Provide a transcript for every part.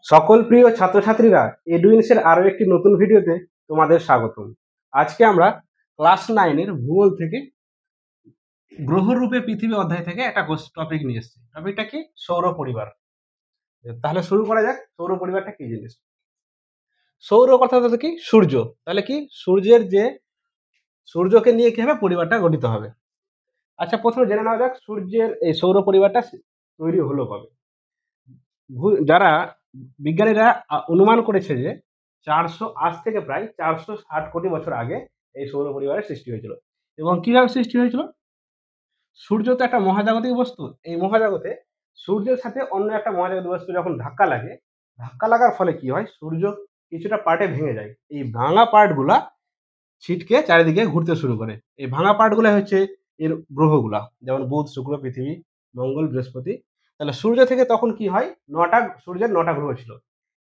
সকল প্রিয় ছাত্রছাত্রীরা এডুইন্সের আরো একটি নতুন ভিডিওতে তোমাদের স্বাগতম। আজকে আমরা ক্লাস 9 এর ভূগোল থেকে গ্রহরূপে পৃথিবী অধ্যায় থেকে একটা টপিক নিয়ে এসেছি। টপিকটা কি? সৌর পরিবার। তাহলে শুরু করা যাক। সৌর পরিবারটা কি জিনিস? সৌর কথা হচ্ছে কি? সূর্য। তাহলে কি? সূর্যকে নিয়ে কিভাবে পরিবারটা গঠিত হবে। আচ্ছা, প্রথমে জেনে নেওয়া যাক সূর্যের এই সৌর পরিবারটা তৈরি হলো কবে। যারা বিজ্ঞানীরা অনুমান করেছে যে 400 থেকে প্রায় 460 কোটি বছর আগে এই সৌর পরিবারের সৃষ্টি হয়েছিল। এবং কিভাবে সৃষ্টি হয়েছিল? সূর্য তো একটা মহাজাগতিক বস্তু। এই মহাজগতে সূর্যের সাথে অন্য একটা মহাজাগতিক বস্তু যখন ধাক্কা লাগে, ধাক্কা লাগার ফলে কি হয়? সূর্য কিছুটা পার্টে ভেঙে যায়। এই ভাঙা পার্টগুলা ছিটকে চারিদিকে ঘুরতে শুরু করে। এই ভাঙা পার্টগুলা হচ্ছে এর গ্রহগুলা, যেমন বুধ, শুক্র, পৃথিবী, মঙ্গল, বৃহস্পতি। তাহলে সূর্য থেকে তখন কি হয়? সূর্যের 9টা গ্রহ ছিল।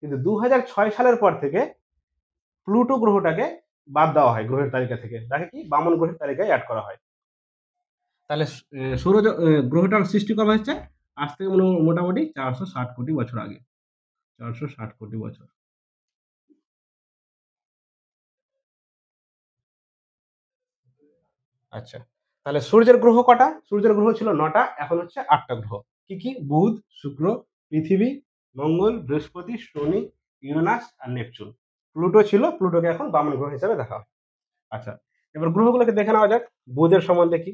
কিন্তু 2006 সালের পর থেকে প্লুটো গ্রহটাকে বাদ দেওয়া হয় গ্রহের তালিকা থেকে। তাকে কি? বামন গ্রহের তালিকায় অ্যাড করা হয়। তাহলে সৌর গ্রহটার সৃষ্টি কবে হচ্ছে? আজ থেকে মোটামুটি 460 কোটি বছর আগে। 460 কোটি বছর। আচ্ছা, তাহলে সূর্যের গ্রহ কটা? সূর্যের গ্রহ ছিল 9টা, এখন হচ্ছে 8টা গ্রহ। কি কি? বুধ, শুক্র, পৃথিবী, মঙ্গল, বৃহস্পতি, শনি, ইউরেনাস আর নেপচুন। প্লুটো ছিল, প্লুটোকে এখন বামন গ্রহ হিসেবে দেখা হয়। আচ্ছা, এবার গ্রহগুলোকে দেখে নেওয়া যাক। বুধের সম্বন্ধে কি?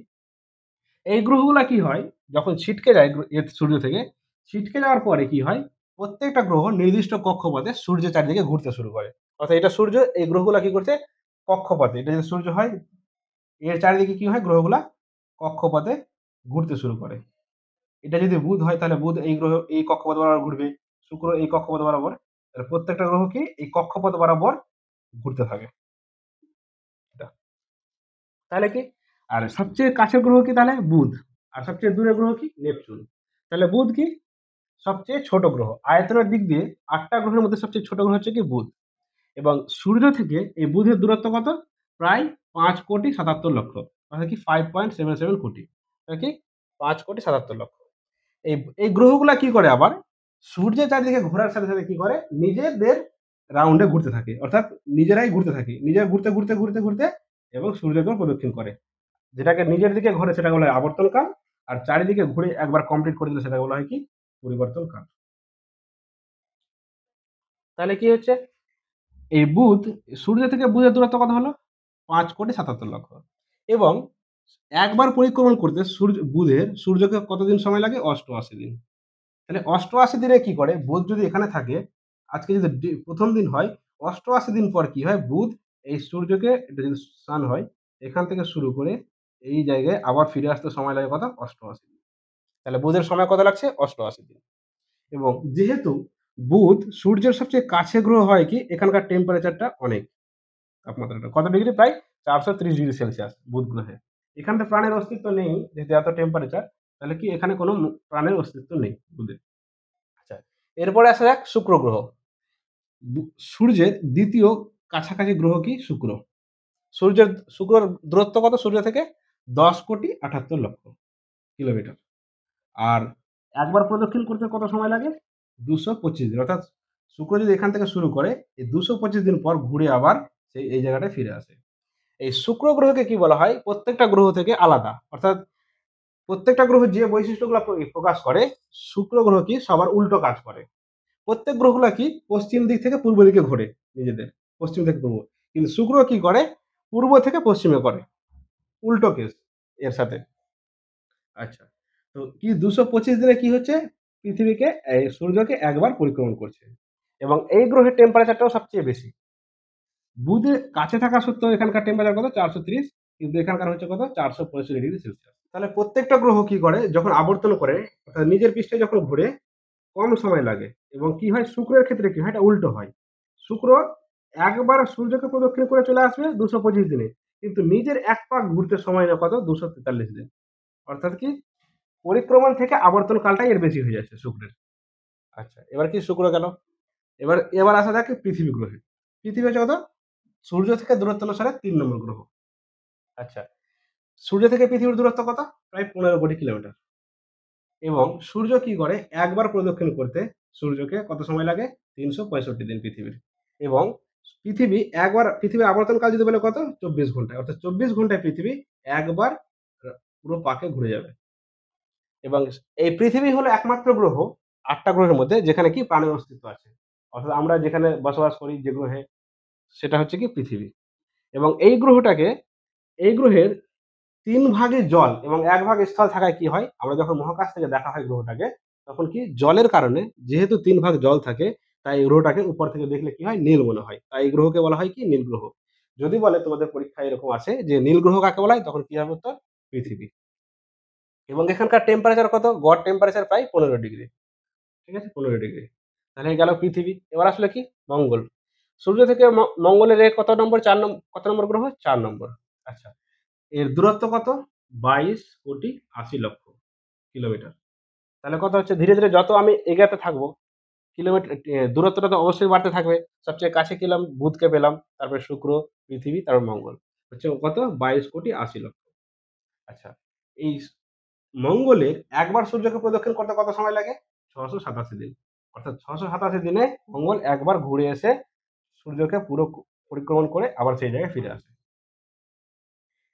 এই গ্রহগুলা কি হয়? যখন ছিটকে যায় সূর্য থেকে, ছিটকে যাওয়ার পরে কি হয়? প্রত্যেকটা গ্রহ নির্দিষ্ট কক্ষপথে সূর্যের চারিদিকে ঘুরতে শুরু করে। অর্থাৎ এটা সূর্য, এই গ্রহগুলা কি করছে? কক্ষপথে। এটা যদি সূর্য হয়, এর চারিদিকে কি হয়? গ্রহগুলা কক্ষপথে ঘুরতে শুরু করে। এটা যদি বুধ হয়, তাহলে বুধ এই গ্রহ এই কক্ষপথ বরাবর ঘুরবে। শুক্র এই কক্ষপথ বরাবর। তাহলে প্রত্যেকটা গ্রহ কি এই কক্ষপথ বরাবর ঘুরতে থাকে। এটা তাহলে কি? আর সবচেয়ে কাছের গ্রহ কি? তাহলে বুধ। আর সবচেয়ে দূরের গ্রহ কি? নেপচুন। তাহলে বুধ কি? সবচেয়ে ছোট গ্রহ। আয়তনের দিক দিয়ে 8টা গ্রহের মধ্যে সবচেয়ে ছোট গ্রহ হচ্ছে কি? বুধ। এবং সূর্য থেকে এই বুধের দূরত্ব কত? প্রায় 5,77,00,000। অর্থাৎ কি? 5.77 কোটি। তাহলে কি? 5,77,00,000। এই এই গ্রহগুলা কি করে আবার? সূর্যের চারিদিকে ঘোরার সাথে সাথে কি করে? নিজেদের রাউন্ডে ঘুরতে থাকে। অর্থাৎ নিজেরাই ঘুরতে থাকে। নিজেরা ঘুরতে এবং সূর্যকেও প্রদক্ষিণ করে। যেটাকে নিজের দিকে ঘোরে সেটাকে বলা হয় আবর্তনকাল। আর চারিদিকে ঘুরে একবার কমপ্লিট করে দিলে সেটাকে বলা হয় কি? পরিবর্তনকাল। তাহলে কি হচ্ছে? এই বুধ, সূর্য থেকে বুধের দূরত্ব কত হলো? 5,77,00,000। এবং একবার পরিক্রমণ করতে সূর্যকে কতদিন সময় লাগে? 88 দিন। তাহলে 88 দিনে কি করে? বুধ যদি এখানে থাকে, আজকে যদি প্রথম দিন হয়, 88 দিন পর কি হয়? বুধ এই সূর্যকে, এটা যদি সান হয়, এখান থেকে শুরু করে এই জায়গায় আবার ফিরে আসতে সময় লাগে কত? 88 দিন। তাহলে বুধের সময় কত লাগছে? 88 দিন। এবং যেহেতু বুধ সূর্যের সবচেয়ে কাছে গ্রহ হয় কি? এখানকার টেম্পারেচারটা অনেক, তাপমাত্রাটা কত ডিগ্রি? প্রায় 430 ডিগ্রি সেলসিয়াস বুধ গ্রহে। এখানটা প্রাণের অস্তিত্ব নেই যেহেতু এত টেম্পারেচার। তাহলে কি? এখানে কোনো প্রাণের অস্তিত্ব নেই বুধের। আচ্ছা, এরপরে আসা যাক শুক্র গ্রহ। সূর্যের দ্বিতীয় কাছাকাছি গ্রহ কি? শুক্র। শুক্রর দূরত্ব কত সূর্য থেকে? 10,78,00,000 কিলোমিটার। আর একবার প্রদক্ষিণ করতে কত সময় লাগে? 225 দিন। অর্থাৎ শুক্র যদি এখান থেকে শুরু করে, এই 225 দিন পর ঘুরে আবার সেই এই জায়গাটায় ফিরে আসে। এই শুক্র গ্রহকে কি বলা হয়? প্রত্যেকটা গ্রহ থেকে আলাদা। অর্থাৎ প্রত্যেকটা গ্রহ যে বৈশিষ্ট্যগুলা প্রকাশ করে, শুক্র গ্রহ কি সবার উল্টো কাজ করে। প্রত্যেক গ্রহগুলা কি পশ্চিম দিক থেকে পূর্ব দিকে ঘোরে নিজেদের, পশ্চিম থেকে পূর্ব। কিন্তু শুক্র কি করে? পূর্ব থেকে পশ্চিমে করে। উল্টো কেস এর সাথে। আচ্ছা, তো কি 225 দিনে কি হচ্ছে? পৃথিবীকে সূর্যকে একবার পরিক্রমণ করছে। এবং এই গ্রহের টেম্পারেচারটাও সবচেয়ে বেশি। বুধের কাছে থাকা সত্ত্বেও এখানকার টেম্পারেচার কত? 430। কিন্তু এখানকার হচ্ছে কত? 465 ডিগ্রি সেলসিয়াস। তাহলে প্রত্যেকটা গ্রহ কি করে? যখন আবর্তন করে, অর্থাৎ নিজের পৃষ্ঠে যখন ঘুরে, কম সময় লাগে। এবং কি হয়? শুক্রের ক্ষেত্রে কি হয়? এটা উল্টো হয়। শুক্র একবার সূর্যকে প্রদক্ষিণ করে চলে আসবে 225 দিনে। কিন্তু নিজের এক পাক ঘুরতে সময় নেয় কত? 243 দিন। অর্থাৎ কি? পরিক্রমণ থেকে আবর্তন কালটাই এর বেশি হয়ে যাচ্ছে শুক্রের। আচ্ছা, এবার কি? শুক্র গেল। এবার আসা যাক পৃথিবী গ্রহে। পৃথিবী হচ্ছে কত? সূর্য থেকে দূরত্ব অনুসারে 3 নম্বর গ্রহ। আচ্ছা, সূর্য থেকে পৃথিবীর দূরত্ব কত? প্রায় 15 কোটি কিলোমিটার। এবং সূর্য কি করে? একবার প্রদক্ষিণ করতে সূর্যকে কত সময় লাগে? 365 দিন পৃথিবীর। এবং পৃথিবীর আবর্তনকাল যদি বলে কত? 24 ঘন্টা। অর্থাৎ 24 ঘন্টায় পৃথিবী একবার পুরো পাকে ঘুরে যাবে। এবং এই পৃথিবী হলো একমাত্র গ্রহ ৮ টা গ্রহের মধ্যে যেখানে কি প্রাণের অস্তিত্ব আছে। অর্থাৎ আমরা যেখানে বসবাস করি যে গ্রহে, সেটা হচ্ছে কি পৃথিবী। এবং এই গ্রহের ৩ ভাগে জল এবং ১ ভাগ স্থল থাকায় কি হয়? আমরা যখন মহাকাশ থেকে দেখা হয় গ্রহটাকে, তখন কি জলের কারণে, যেহেতু ৩ ভাগ জল থাকে, তাই এই গ্রহটাকে উপর থেকে দেখলে কি হয়? নীল মনে হয়। তাই এই গ্রহকে বলা হয় কি? নীল গ্রহ। যদি বলে তোমাদের পরীক্ষায় এরকম আসে যে নীল গ্রহ কাকে বলা হয়? তখন কি হবে উত্তর? পৃথিবী। এবং এখানকার টেম্পারেচার কত? গড় টেম্পারেচার প্রায় ১৫ ডিগ্রি। ঠিক আছে? ১৫ ডিগ্রি। তাহলে গেল পৃথিবী। এবার আসলে কি? মঙ্গল। সূর্য থেকে মঙ্গলের কত নম্বর? কত নম্বর গ্রহ? ৪ নম্বর। আচ্ছা। এর দূরত্ব কত? ২২,৮০,০০,০০০ কিলোমিটার। তাহলে কত হচ্ছে? ধীরে, ধীরে যত আমি এগাতে থাকবো, দূরত্বটা তো অবশ্যই বাড়তে থাকবে। সবচেয়ে কাছে গেলাম, বুধকে পেলাম, তারপরে শুক্র, পৃথিবী, তারপর মঙ্গল। হচ্ছে কত? ২২,৮০,০০,০০০। আচ্ছা। এই মঙ্গলের একবার সূর্যকে প্রদক্ষিণ করতে কত সময় লাগে? ৬৮৭ দিন। অর্থাৎ ৬৮৭ দিনে মঙ্গল একবার ঘুরে এসে সূর্যকে পুরো পরিক্রমণ করে আবার সেই জায়গায় ফিরে আসে।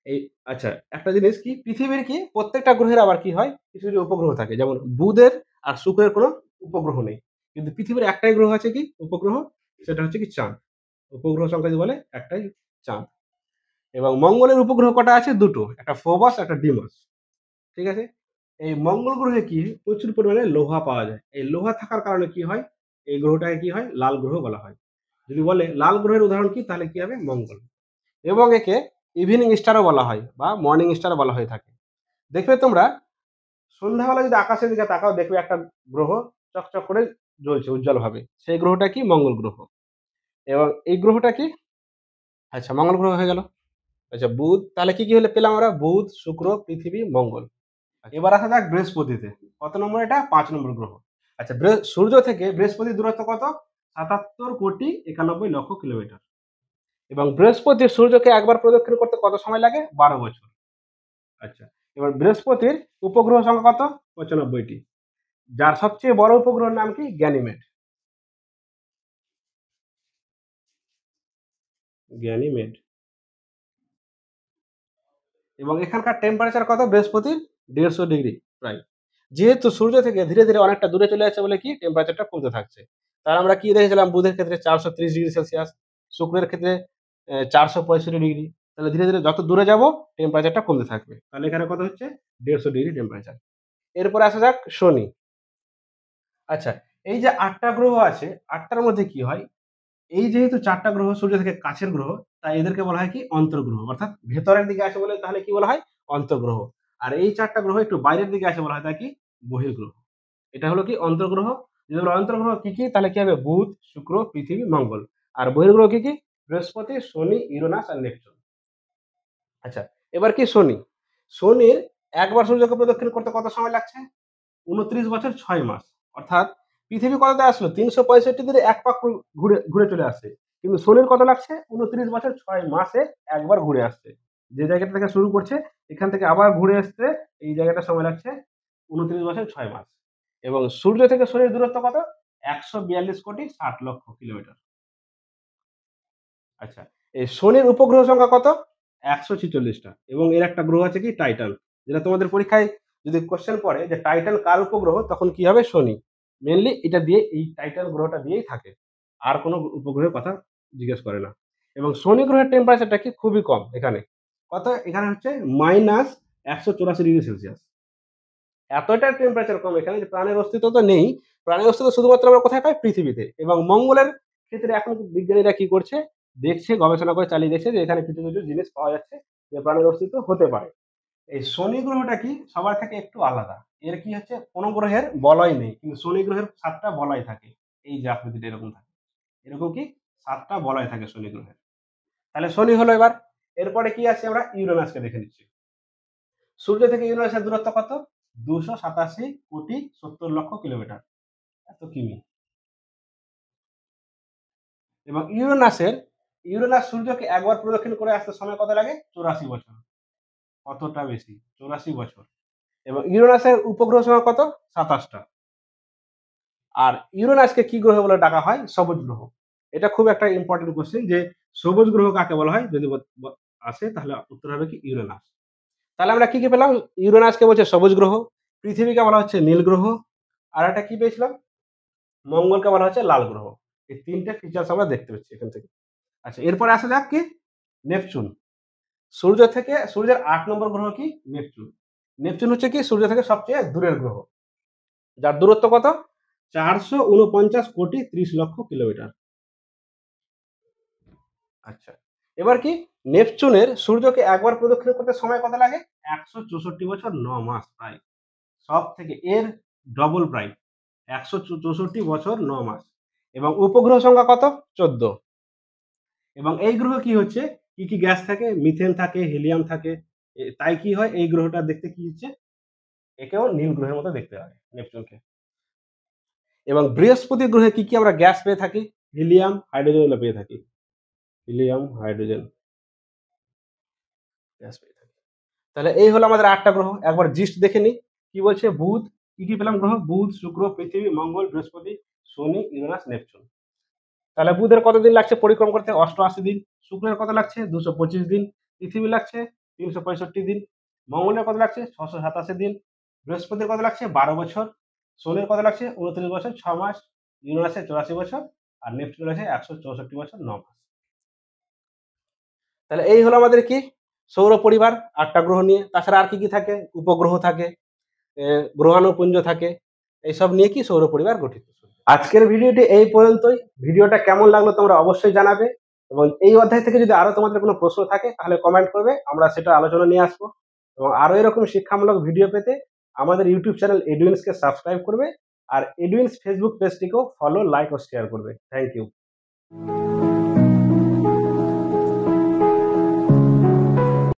এই আচ্ছা, একটা জিনিস কি, পৃথিবীর কি প্রত্যেকটা গ্রহের আবার কি হয়? কিছু, কিছু উপগ্রহ থাকে। যেমন বুধের আর শুক্রের কোনো উপগ্রহ নেই। কিন্তু পৃথিবীর একটাই গ্রহ আছে কি? উপগ্রহ, সেটা হচ্ছে কি চাঁদ। উপগ্রহ সংখ্যা যদি বলে একটাই, চাঁদ। এবং মঙ্গলের উপগ্রহ কটা আছে? ২ টো। একটা ফোবস, একটা ডিমস। ঠিক আছে? এই মঙ্গল গ্রহে কি প্রচুর পরিমাণে লোহা পাওয়া যায়। এই লোহা থাকার কারণে কি হয়? এই গ্রহটাকে কি হয়? লাল গ্রহ বলা হয়। যদি বলে লাল গ্রহের উদাহরণ কি? তাহলে কি হবে? মঙ্গল। এবং একে ইভিনিং স্টারও বলা হয় বা মর্নিং স্টারও বলা হয়ে থাকে। দেখবে তোমরা সন্ধ্যাবেলা যদি আকাশের দিকে তাকাও, দেখবে একটা গ্রহ চকচক করে জ্বলছে উজ্জ্বলভাবে। সেই গ্রহটা কি? মঙ্গল গ্রহ। এবং এই গ্রহটা কি? আচ্ছা, মঙ্গল গ্রহ হয়ে গেল। আচ্ছা, বুধ, তাহলে কি, কি হলে পেলাম আমরা? বুধ, শুক্র, পৃথিবী, মঙ্গল। এবার আসা যাক বৃহস্পতিতে। কত নম্বর এটা? ৫ নম্বর গ্রহ। আচ্ছা, সূর্য থেকে বৃহস্পতির দূরত্ব কত? ৭৭,৯১,০০,০০০ কিলোমিটার। এবং বৃহস্পতি সূর্যকে একবার প্রদক্ষিণ করতে কত সময় লাগে? ১২ বছর। আচ্ছা, এবার বৃহস্পতির উপগ্রহ সংখ্যা কত? ৯৫ টি। যার সবচেয়ে বড় উপগ্রহের নাম কি? গ্যানিমেড। গ্যানিমেড। এবং এখানকার টেম্পারেচার কত? বৃহস্পতির ১৫০ ডিগ্রি প্রায়। যেহেতু সূর্য থেকে ধীরে, ধীরে অনেকটা দূরে চলে যাচ্ছে বলে কি টেম্পারেচারটা কমতে থাকছে। তার আমরা কি দেখেছিলাম? বুধের ক্ষেত্রে ৪৩০ ডিগ্রি সেলসিয়াস, শুক্রের ক্ষেত্রে ৪৬৫ ডিগ্রি। তাহলে ধীরে, ধীরে যত দূরে যাবো টেম্পারেচারটা কমতে থাকবে। তাহলে এখানে কত হচ্ছে? ১৫০ ডিগ্রি টেম্পারেচার। এরপরে আসা যাক শনি। আচ্ছা, এই যে ৮ টা গ্রহ আছে, ৮ টার মধ্যে কি হয়? এই যেহেতু ৪ টা গ্রহ সূর্য থেকে কাছের গ্রহ, তাই এদেরকে বলা হয় কি? অন্তর্গ্রহ। অর্থাৎ ভেতরের দিকে আসে বলে তাহলে কি বলা হয়? অন্তর্গ্রহ। আর এই ৪ টা গ্রহ একটু বাইরের দিকে আসে বলা হয় তাই কি? বহির্গ্রহ। এটা হলো কি? অন্তর্গ্রহ। যদি বলো অন্তর্গ্রহ কি, কি? তাহলে কি হবে? বুধ, শুক্র, পৃথিবী, মঙ্গল। আর বহির্গ্রহ কি, কি? বৃহস্পতি, শনি, ইউরেনাস আর নেপচুন। আচ্ছা, এবার কি শনি। শনির একবার সূর্যকে প্রদক্ষিণ করতে কত সময় লাগছে? ২৯ বছর ৬ মাস। অর্থাৎ পৃথিবী কততে আসলো? ৩৬৫ দিনে ১ পাক ঘুরে ঘুরে চলে আসছে। কিন্তু শনির কত লাগছে? ২৯ বছর ৬ মাসে একবার ঘুরে আসছে। যে জায়গাটা থেকে শুরু করছে, এখান থেকে আবার ঘুরে আসতে এই জায়গাটার সময় লাগছে ২৯ বছর ৬ মাস। এবং সূর্য থেকে শনির দূরত্ব কত? ১৪২,৬০,০০,০০০ কিলোমিটার। আচ্ছা, এই শনির উপগ্রহ সংখ্যা কত? ১৪৬ টা। এবং এর একটা গ্রহ আছে কি? টাইটান। যেটা তোমাদের পরীক্ষায় যদি কোয়েশ্চেন পড়ে যে টাইটান কার উপগ্রহ? তখন কি হবে? শনি। মেইনলি এটা দিয়ে, এই টাইটান গ্রহটা দিয়েই থাকে। আর কোন উপগ্রহের কথা জিজ্ঞেস করে না। এবং শনি গ্রহের টেম্পারেচারটা কি? খুবই কম এখানে। কত? এখানে হচ্ছে -১৮৪ ডিগ্রি সেলসিয়াস। এতটা টেম্পারেচার কম এখানে যে প্রাণের অস্তিত্ব তো নেই। প্রাণের অস্তিত্ব শুধুমাত্র আমরা কোথায় পাই? পৃথিবীতে। এবং মঙ্গলের ক্ষেত্রে এখন বিজ্ঞানীরা কি করছে? দেখছে, গবেষণা করে চালিয়ে দেখছে যে এখানে কিছু, কিছু জিনিস পাওয়া যাচ্ছে যে প্রাণের অস্তিত্ব হতে পারে। এই শনি গ্রহটা কি? সবার থেকে একটু আলাদা। এর কি হচ্ছে? কোন গ্রহের বলয় নেই। কিন্তু শনি গ্রহের ৭ টা বলয় থাকে। এই যে আকৃতিটা এরকম থাকে। এরকম কি ৭ টা বলয় থাকে শনি গ্রহের। তাহলে শনি হলো এবার। এরপরে কি আছে? আমরা ইউরেনাসকে দেখে নিচ্ছি। সূর্য থেকে ইউরেনাসের দূরত্ব কত? ২৮৭,৭০,০০,০০০ কিলোমিটার। এত কিমি। এবং ইউরেনাস সূর্যকে একবার প্রদক্ষিণ করে আসতে সময় কত লাগে? ৮৪ বছর। কতটা বেশি? ৮৪ বছর। এবং ইউরেনাসের উপগ্রহ সংখ্যা কত? ২৭ টা। আর ইউরেনাসকে কি গ্রহ বলে ডাকা হয়? সবুজ গ্রহ। এটা খুব একটা ইম্পর্টেন্ট কোশ্চেন যে সবুজ গ্রহ কাকে বলা হয়? যদি আসে তাহলে উত্তর হবে কি ইউরেনাস। তাহলে আমরা কি পেলাম? ইউরেনাসকে বলছে সবুজ গ্রহ, পৃথিবীকে বলা হচ্ছে নীল গ্রহ, আর একটা কি পেয়েছিলাম? মঙ্গলকে বলা হচ্ছে লাল গ্রহ। এই ৩ টে ফিচার্স আমরা দেখতে পাচ্ছি এখান থেকে। আচ্ছা, এরপরে আসা যাক কি? নেপচুন। সূর্যের ৮ নম্বর গ্রহ কি? নেপচুন। নেপচুন হচ্ছে কি সূর্য থেকে সবচেয়ে দূরের গ্রহ। যার দূরত্ব কত? ৪৪৯,৩০,০০,০০০ কিলোমিটার। আচ্ছা। এবার কি? নেপচুনের সূর্যকে একবার প্রদক্ষিণ করতে সময় কত লাগে? ১৬৪ বছর ৯ মাস প্রায়। সবথেকে এর ডবল প্রায়। ১৬৪ বছর ৯ মাস। এবং উপগ্রহ সংখ্যা কত? ১৪। এবং এই গ্রহ কি হচ্ছে? কি গ্যাস থাকে? মিথেন থাকে, হিলিয়াম থাকে। তাই কি হয়? এই গ্রহটা দেখতে কি হচ্ছে? একেও নীল গ্রহের মতো দেখতে হয় নেপচুনকে। এবং বৃহস্পতি গ্রহে কি আমরা গ্যাস পেয়ে থাকি? হিলিয়াম, হাইড্রোজেন এগুলো পেয়ে থাকি। হিলিয়াম, হাইড্রোজেন গ্যাস পেয়ে থাকি। তাহলে এই হলো আমাদের ৮ টা গ্রহ। একবার জিস্ট দেখে নিই। কি বলছে? বুধ, কি পেলাম গ্রহ? বুধ, শুক্র, পৃথিবী, মঙ্গল, বৃহস্পতি, শনি, ইউরেনাস, নেপচুন। তাহলে বুধের কতদিন লাগছে পরিক্রমা করতে? ৮৮ দিন। শুক্রের কত লাগছে? ২২৫ দিন। পৃথিবী লাগছে ৩৬৫ দিন। মঙ্গলের কত লাগছে? ৬৮৭ দিন। বৃহস্পতির কত লাগছে? ১২ বছর। শনির কত লাগছে? ২৯ বছর ৬ মাস। ইউরেনাসের ৮৪ বছর। আর নেপচুনের আছে ১৬৪ বছর ৯ মাস। তাহলে এই হলো আমাদের কি? সৌর পরিবার ৮ টা গ্রহ নিয়ে। তাছাড়া আর কি থাকে? উপগ্রহ থাকে, গ্রহাণুপুঞ্জ থাকে। এইসব নিয়ে কি সৌর পরিবার গঠিত। আজকের ভিডিওটি এই পর্যন্তই। ভিডিওটা কেমন লাগলো তোমরা অবশ্যই জানাবে এবং এই অধ্যায় থেকে যদি আরো তোমাদের কোনো প্রশ্ন থাকে তাহলে কমেন্ট করবে, আমরা সেটা আলোচনা নিয়ে আসবো। এবং আরো এরকম শিক্ষামূলক ভিডিও পেতে আমাদের ইউটিউব চ্যানেল এডুইন্সকে সাবস্ক্রাইব করবে আর এডুইন্স ফেসবুক পেজটিকেও ফলো, লাইক ও শেয়ার করবে। Thank you.